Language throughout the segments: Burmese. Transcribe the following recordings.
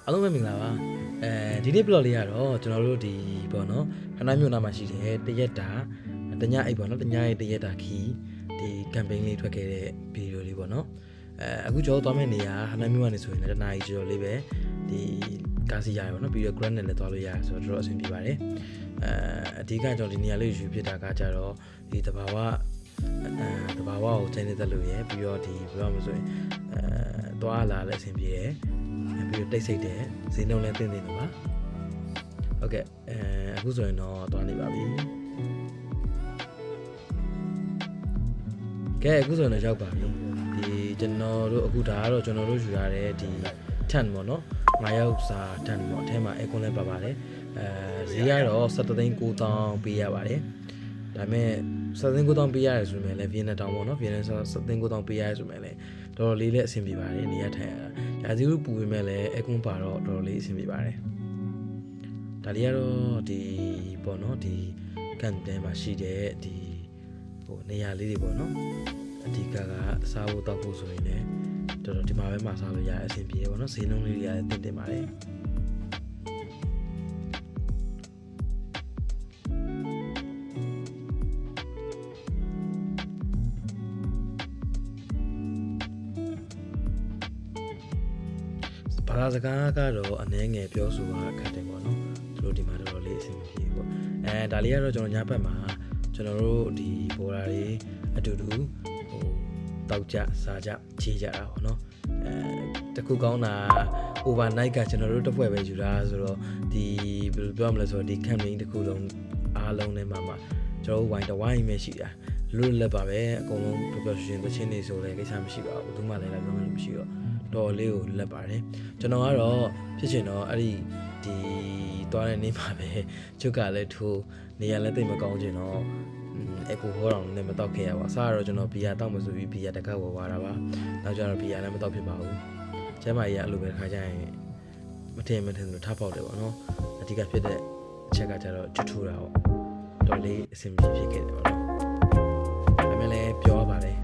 အားလုံးပဲမင်္ဂလာပါဒီနေ့ blog လေးကတော့ကျွန်တော်တို့ဒီပေါ့နော်ခဏမျိုးနာမှာရှိတယ်တရက်တာတညအိတ်ပေါ့နော်တညရဲ့တရက်တာခီးဒီ campaign လေးထွက်ခဲ့တဲ့ဗီဒီယိုလေးပေါ့နော်အခုကျွန်တော်သွားမယ့်နေရာခဏမျိုးကနေဆိုရင်လည်းတနားကြီးကျော်လေးပဲဒီကားစီရတယ်ပေါ့နော်ပြီးတော့ grand နဲ့လည်းသွားလို့ရတယ်ဆိုတော့တော်တော်အဆင်ပြေပါတယ်အဓိကကျွန်တော်ဒီနေရာလေးယူဖြစ်တာကကြတော့ဒီတဘာဝကိုချိန်နေတတ်လို့ရပြီးတော့ဒီဘယ်လိုမှမဆိုရင်သွားလာလည်းအဆင်ပြေတယ်ပြီးတော့တိတ်ဆိတ်တယ်ဈေးနှုန်းလည်းတင်းနေလို့ပါဟုတ်ကဲ့အခုဆိုရင်တော့သွားနေပါပြီကဲအခုဆိုရင်ရောက်ပါပြီဒီကျွန်တော်တို့အခုဒါကတော့ကျွန်တော်တို့ယူရတဲ့ဒီ 10ပေါ့နော်9ရောက်စာ10ပေါ့အထဲမှာ aircon လည်းပါပါတယ်ဈေးကတော့7,900ပေးရပါတယ်ဒါပေမဲ့7,900ပေးရတယ်ဆိုရင်လည်း Vietnam တောင်ပေါ့နော် Vietnam 7,900ပေးရတယ်ဆိုရင်လည်းတော်တော်လေးလည်းအဆင်ပြေပါတယ်နေရာထိုင်ရတာရာသီဥတုပူပေမဲ့လည်း aircon ပါတော့တော်တော်လေးအဆင်ပြေပါတယ်ဒါလေးကတော့ဒီပေါ့နော်ဒီကန်တန်းမှာရှိတဲ့ဒီဟိုနေရာလေးတွေပေါ့နော်အဓိကစားဖို့တောက်ဖို့ဆိုရင်လည်းတော်တော်ဒီမှာပဲမှာစားလို့ရအဆင်ပြေတယ်ပေါ့နော်ဈေးနှုန်းလေးတွေကလည်းတင်ပါတယ်ဘာသာစကားကတော့အနည်းငယ်ပြောဆိုတာခက်တယ်ပေါ့နော်သူတို့ဒီမှာတော်တော်လေးအဆင်ပြေပေါ့ဒါလေးကတော့ကျွန်တော်ညဘက်မှာကျွန်တော်တို့ဒီဘော်ဒါတွေအတူတူဟိုတောက်ကြစားကြခြေကြတာပေါ့နော်တခုကောင်းတာ overnight ကကျွန်တော်တို့တစ်ဖွဲ့ပဲယူတာဆိုတော့ဒီဘယ်လိုပြောမလဲဆိုတော့ဒီ campaign တစ်ခုလုံးအားလုံးနဲ့မှကျွန်တော်တို့ဝိုင်းတစ်ဝိုင်းပဲရှိတာလွတ်လပ်ပါပဲအကုန်လုံးပျော်ပျော်ရွှင်ရွှင်သချင်းတွေဆိုလည်းကိစ္စမရှိပါဘူးဘူးမှလည်းပြောမှလည်းမရှိတော့တော်လေးကိုလက်ပါတယ်ကျွန်တော်ကတော့ဖြစ်ချင်တော့အဲ့ဒီသွားတဲ့နေ့မှာပဲချုပ်ကလည်းထိုးနေရာလည်းတိတ်မကောင်းချင်တော့အကူဟောတော်လည်းမတော့ခဲ့ရပါအစားတော့ကျွန်တော်ဘီယာတောက်မဆိုပြီးဘီယာတကတ်ဝယ်သွားတာပါနောက်ကျတော့ဘီယာလည်းမတော့ဖြစ်ပါဘူးကျမ်းမာရေးအဲ့လိုပဲခါကြရင်မထင်လို့ထားပေါက်တယ်ပေါ့နော်အဓိကဖြစ်တဲ့အချက်ကကျတော့ချွတ်ထူတာပေါ့တော်လေးအဆင်ပြေဖြစ်ခဲ့တယ်ပေါ့နော်ဒါပေမဲ့လည်းပြောပါတယ်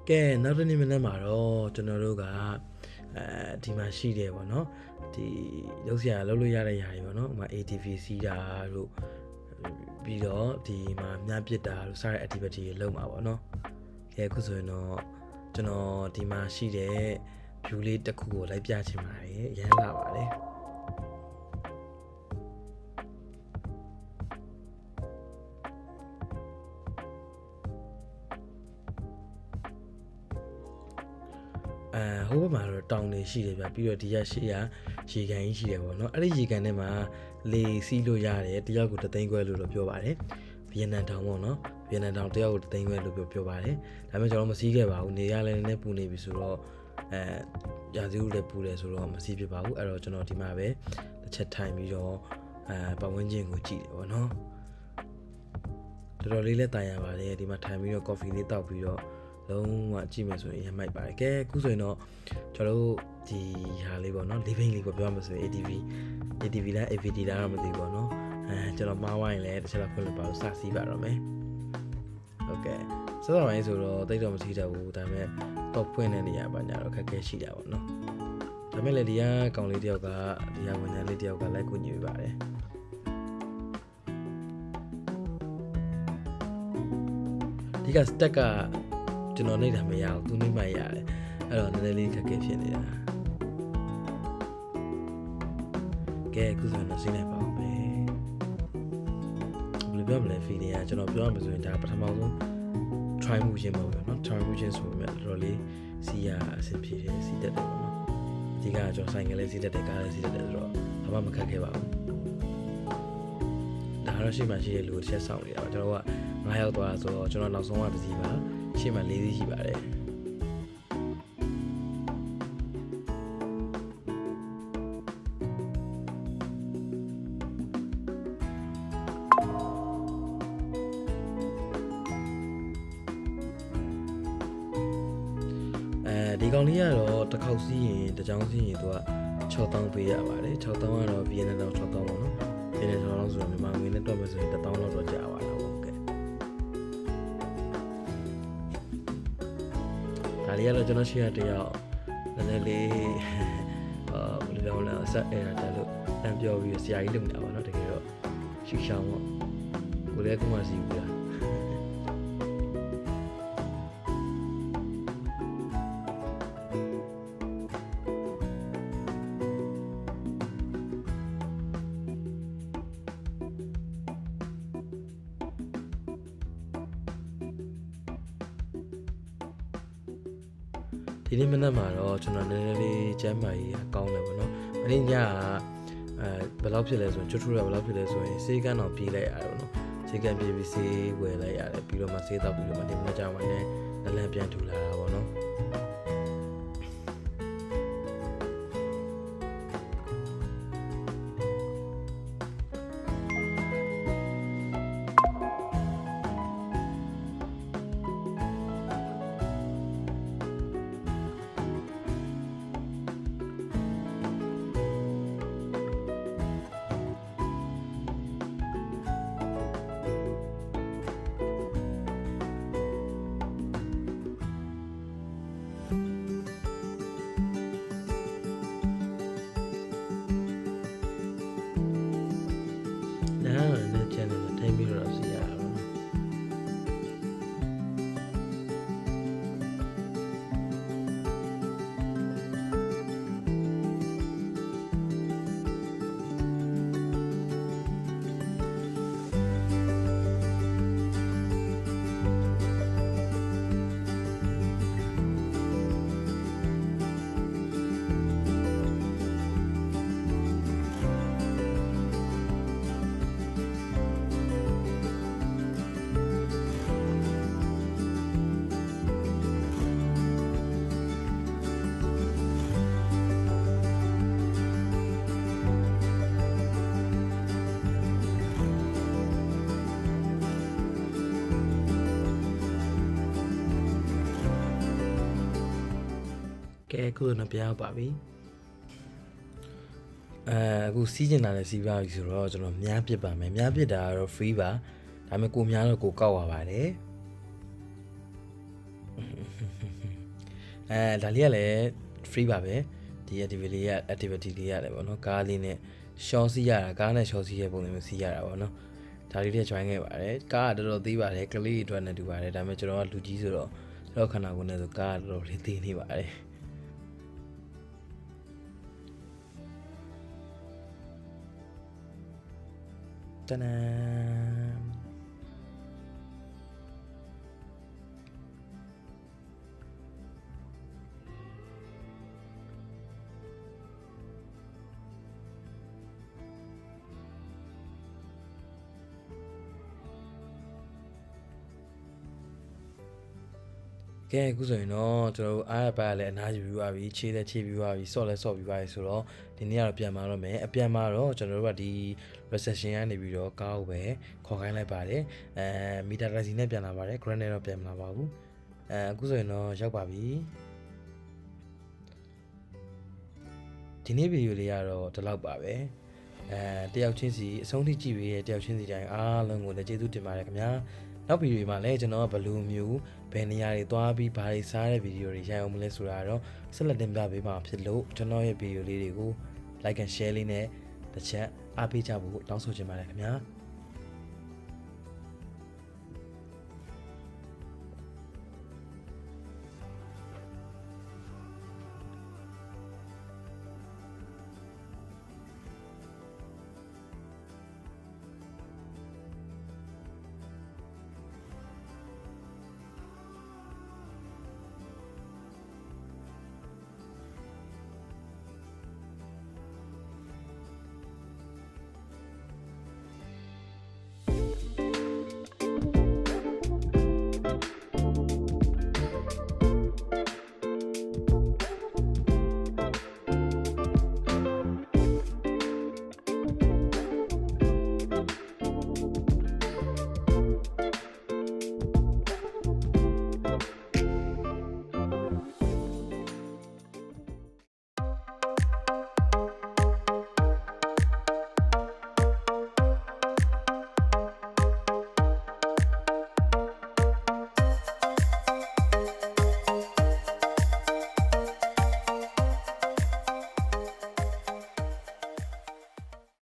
ကဲနောက်တစ်နေ့မနေ့မှာတော့ကျွန်တော်တို့ကဒီမှာရှိတယ်ပေါ့နော်ဒီလုပ်စရာလုပ်လို့ရတဲ့ຢာတွေပေါ့နော်ဥပမာ ATV စီးတာတို့ပြီးတော့ဒီမှာမြပစ်တာတို့စတဲ့ activity တွေလုပ်မှာပေါ့နော်ကဲအခုဆိုရင်တော့ကျွန်တော်ဒီမှာရှိတဲ့ view လေးတစ်ခုကိုလိုက်ပြချင်ပါတယ်ရမ်းလာပါတယ်ဟိုဘက်မှာတော့တောင်တွေရှိတယ်ဗျပြီးတော့ဒီရရှိရရေကန်ကြီးရှိတယ်ပေါ့နော်အဲ့ဒီရေကန်ထဲမှာလေစီးလို့ရတယ်တယောက်ကို3သိန်းခွဲလို့တော့ပြောပါတယ်ဗီယက်နမ်တောင်ပေါ့နော်ဗီယက်နမ်တောင်တယောက်ကို3သိန်းခွဲလို့ပြောပါတယ်ဒါပေမဲ့ကျွန်တော်မစီးခဲ့ပါဘူးနေရလည်းနည်းနည်းပူနေပြီဆိုတော့ရာသီဥတုလည်းပူတယ်ဆိုတော့မစီးဖြစ်ပါဘူးအဲ့တော့ကျွန်တော်ဒီမှာပဲတစ်ချက်ထိုင်ပြီးတော့ပတ်ဝန်းကျင်ကိုကြည့်တယ်ပေါ့နော်တော်တော်လေးလည်းတိုင်ရပါတယ်ဒီမှာထိုင်ပြီးတော့ coffee လေးတောက်ပြီးတော့လုံးဝကြည့်မယ်ဆိုရင်ရမိုက်ပါတယ်ကဲအခုဆိုရင်တော့ကျွန်တော်တို့ဒီဟာလေးပေါ့နော် living လေးကိုပြောမှဆိုရင် ATV လား AVD လားတော့မသိဘူးပေါ့နော်ကျွန်တော်မှားဝိုင်းလည်းတစ်ချက်လောက်ဖွင့်လို့ပါလို့စစီးပါတော့မယ်ဟုတ်ကဲ့စတော့ပိုင်းဆိုတော့တိတ်တော့မစီးတတ်ဘူးဒါပေမဲ့တော့ဖွင့်တဲ့နေရာပါညာတော့ခက်ခဲရှိတာပေါ့နော်ဒါပေမဲ့လည်းဒီကကောင်လေးတယောက်ကဒီကဝန်ထမ်းလေးတယောက်ကလိုက်ကူညီပေးပါတယ်ဒီကစတက်ကကျွန်တော်နေတာမရဘူးသူနှိမ့်မှရတယ်အဲ့တော့နည်းနည်းလေးခက်ခဲဖြစ်နေတာကဲအခုဆိုတော့စိနေပါဦးပဲဘယ်လိုပြောမလဲ feeling ကကျွန်တော်ပြောရမှာဆိုရင်ဒါပထမဆုံး try မှုချင်းပေါ့ဗျာနော် try မှုချင်းဆိုပေမဲ့တော်တော်လေးစီးရအဆင်ပြေတယ်စီးတတ်တယ်ပေါ့နော်ဒီကကျွန်တော်ဆိုင်ကလေးစီးတတ်တယ်ကားလေးစီးတတ်တယ်ဆိုတော့ဘာမှမခက်ခဲပါဘူးဒါ တော့ရှေ့မှာရှိတဲ့လူကိုတစ်ချက်စောင့်နေတာပါကျွန်တော်က9ရောက်သွားဆိုတော့ကျွန်တော်နောက်ဆုံးကတစ်စီးပါရှေ့မှာ4စီးရှိပါတယ်ဒီကောင်လေးကတော့တစ်ခေါက်စီးရင်တစ်ချောင်းစီးရင်သူက6000ပေးရပါတယ်6000ကတော့ VN တော့6000ပေါ့နော် VN 6000ဆိုတော့မြန်မာငွေနဲ့တွက်မယ်ဆိုရင်1000လောက်တော့ကြာပါတော့ဟုတ်ကဲ့ဒါလေးကတော့ကျွန်တော်ရှိရတယောက်နည်းနည်းလေးဘယ်လိုပြောလဲဆက်အဲ့ဒါတက်လို့တန်ပြောပြီးဆရာကြီးလုပ်နေတာပါနော်တကယ်တော့ရှီရှောင်းပေါ့ကိုလည်းခုမှစီးဘူးလားဒီနေ့မနက်မှာတော့ကျွန်တော်နည်းနည်းလေးကျမ်းမာရေးအကောင်းတယ်ပေါ့နော်။မနေ့ညကဘယ်လောက်ဖြစ်လဲဆိုရင်ကျွတ်ထူရဘယ်လောက်ဖြစ်လဲဆိုရင်စေကန်းတော့ပြေးလိုက်ရတယ်ပေါ့နော်။စေကန်းပြေးပြီးစေးဝယ်လိုက်ရတယ်ပြီးတော့မှစေးတော့ပြီးတော့မှဒီမနက်ကျမှလည်းနလန်ပြန်ထူလာတာပေါ့နော်။နဲ့ကျန်တယ်ထိုင်ပြီးတော့စီရအောင်ကဲအခုတော့ပြပါပြီအခုစီးကျင်တာလည်းစီးပါပြီဆိုတော့ကျွန်တော်များပြစ်ပါမယ်များပြစ်တာကတော့ free ပါဒါပေမဲ့ကိုများတော့ကိုကောက်ရပါတယ်ဒါလေးကလည်း free ပါပဲဒီ activity လေးရတယ်ပေါ့နော်ကားလေးနဲ့ short စီးရတာကားနဲ့ short စီးရပုံစံမျိုးစီးရတာပေါ့နော်ဒါလေးတွေ join ခဲ့ပါတယ်ကားကတော်တော်သေးပါတယ်ကလေးအတွက်နဲ့တူပါတယ်ဒါပေမဲ့ကျွန်တော်ကလူကြီးဆိုတော့ကျွန်တော်ခန္ဓာကိုယ်နဲ့ဆိုကားကတော်တော်လေးသေးနေပါတယ်တနန်ကဲအခုဆိုရင်တော့ကျွန်တော်တို့အားရပါလည်းအနားယူပြီးသွားပြီခြေလည်းခြေပြီးသွားပြီဆော့လည်းဆော့ပြီးသွားပြီဆိုတော့ဒီနေ့ကတော့ပြန်มาတော့မယ်အပြန်มาတော့ကျွန်တော်တို့ကဒီ reception ကနေပြီးတော့ကားကိုပဲခေါ်ခိုင်းလိုက်ပါတယ်မီတာတက်စီနဲ့ပြန်လာပါတယ် grand နဲ့တော့ပြန်မလာပါဘူးအခုဆိုရင်တော့ရောက်ပါပြီဒီနေ့ဗီဒီယိုလေးကတော့ဒီလောက်ပါပဲတယောက်ချင်းစီအဆုံးထိကြည့်ပြီးတယောက်ချင်းစီတိုင်းအားလုံးကိုလည်းကျေးဇူးတင်ပါတယ်ခင်ဗျာနောက်ဗီဒီယိုမှာလည်းကျွန်တော်ကဘယ်လိုမျိုးဘယ်နေရာတွေသွားပြီးဘာတွေစားတဲ့ဗီဒီယိုတွေရိုက်အောင်မလဲဆိုတာတော့ဆက်လက်တင်ပြပေးမှာဖြစ်လို့ကျွန်တော်ရဲ့ဗီဒီယိုလေးတွေကို like and share လေးနဲ့တစ်ချက်အားပေးကြဖို့တောင်းဆိုချင်ပါတယ်ခင်ဗျာ